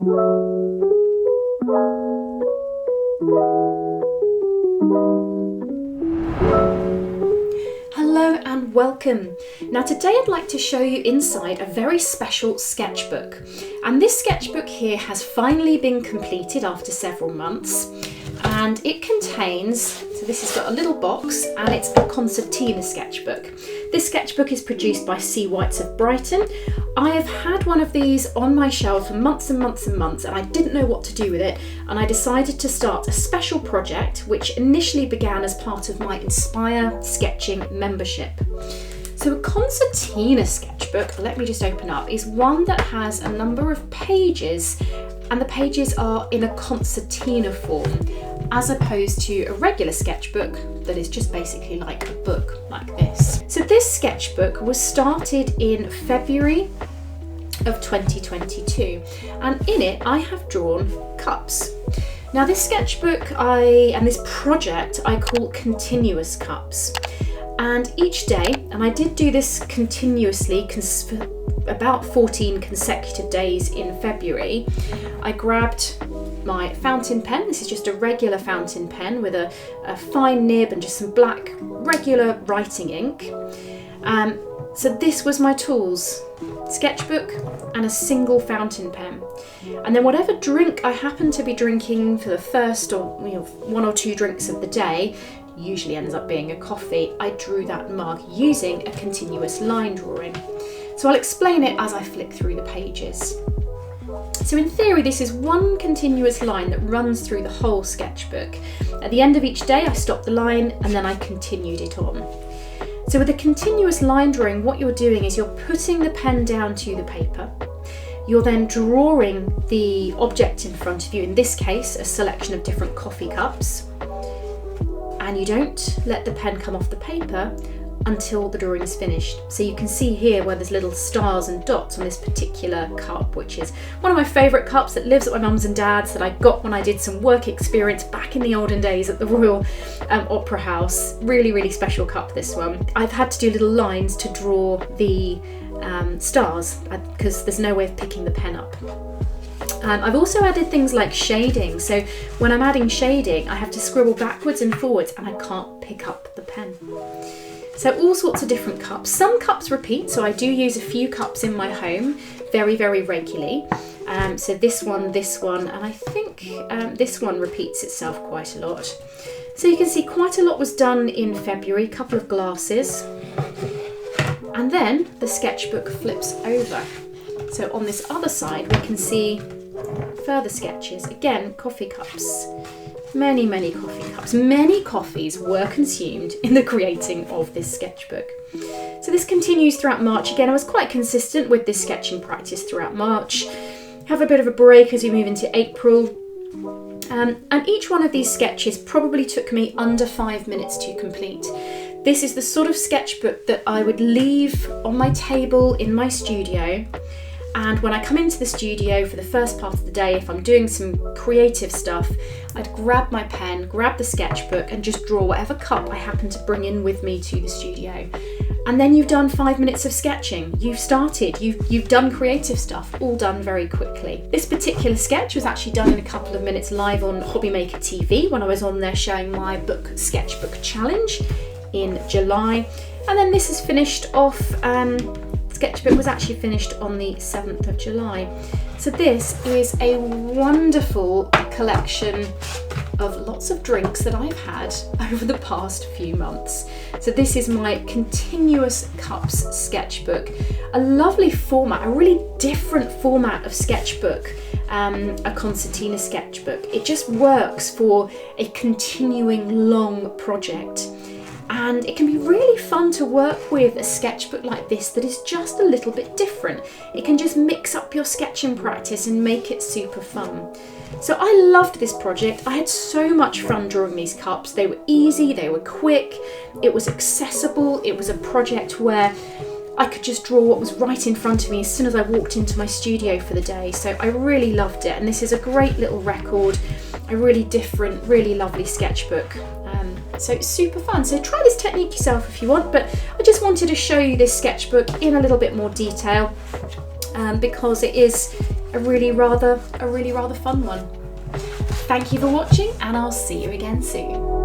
Hello and welcome. Now today I'd like to show you inside a very special sketchbook. And this sketchbook here has finally been completed after several months. And it contains, so this has got a little box and it's a Concertina sketchbook. This sketchbook is produced by C. Whites of Brighton. I have had one of these on my shelf for months and months and months, and I didn't know what to do with it, and I decided to start a special project which initially began as part of my Inspire Sketching membership. So a Concertina sketchbook, let me just open up, is one that has a number of pages, and the pages are in a concertina form, as opposed to a regular sketchbook that is just basically like a book like this. So this sketchbook was started in February of 2022, and in it I have drawn cups. Now this sketchbook and this project I call Continuous Cups. And each day, and I did do this continuously for about 14 consecutive days in February, I grabbed my fountain pen. This is just a regular fountain pen with a fine nib and just some black regular writing ink. So this was my tools, sketchbook and a single fountain pen. And then whatever drink I happened to be drinking for the first or one or two drinks of the day, usually ends up being a coffee, I drew that mug using a continuous line drawing. So I'll explain it as I flick through the pages. So in theory, this is one continuous line that runs through the whole sketchbook. At the end of each day, I stopped the line and then I continued it on. So with a continuous line drawing, what you're doing is you're putting the pen down to the paper. You're then drawing the object in front of you, in this case, a selection of different coffee cups. And you don't let the pen come off the paper until the drawing is finished. So you can see here where there's little stars and dots on this particular cup, which is one of my favourite cups that lives at my mum's and dad's, that I got when I did some work experience back in the olden days at the Royal Opera House. Really, really special cup, this one. I've had to do little lines to draw the stars because there's no way of picking the pen up. I've also added things like shading, so when I'm adding shading I have to scribble backwards and forwards and I can't pick up the pen. So all sorts of different cups. Some cups repeat, so I do use a few cups in my home very, very regularly. So this one, and I think this one repeats itself quite a lot. So you can see quite a lot was done in February, a couple of glasses. And then the sketchbook flips over. So on this other side we can see further sketches. Again, coffee cups. Many, many coffee cups. Many coffees were consumed in the creating of this sketchbook. So this continues throughout March. Again, I was quite consistent with this sketching practice throughout March. Have a bit of a break as we move into April. And each one of these sketches probably took me under 5 minutes to complete. This is the sort of sketchbook that I would leave on my table in my studio. And when I come into the studio for the first part of the day, if I'm doing some creative stuff, I'd grab my pen, grab the sketchbook and just draw whatever cup I happen to bring in with me to the studio. And then you've done 5 minutes of sketching. You've started, you've done creative stuff, all done very quickly. This particular sketch was actually done in a couple of minutes live on Hobbymaker TV when I was on there showing my book sketchbook challenge in July. And then this is finished off, sketchbook was actually finished on the 7th of July. So this is a wonderful collection of lots of drinks that I've had over the past few months. So this is my Continuous Cups sketchbook. A lovely format, a really different format of sketchbook, a Concertina sketchbook. It just works for a continuing long project. And it can be really fun to work with a sketchbook like this that is just a little bit different. It can just mix up your sketching practice and make it super fun. So I loved this project. I had so much fun drawing these cups. They were easy, they were quick, it was accessible. It was a project where I could just draw what was right in front of me as soon as I walked into my studio for the day. So I really loved it, and this is a great little record, a really different, really lovely sketchbook. So it's super fun. So try this technique yourself if you want, but I just wanted to show you this sketchbook in a little bit more detail because it is a a really rather fun one. Thank you for watching, and I'll see you again soon.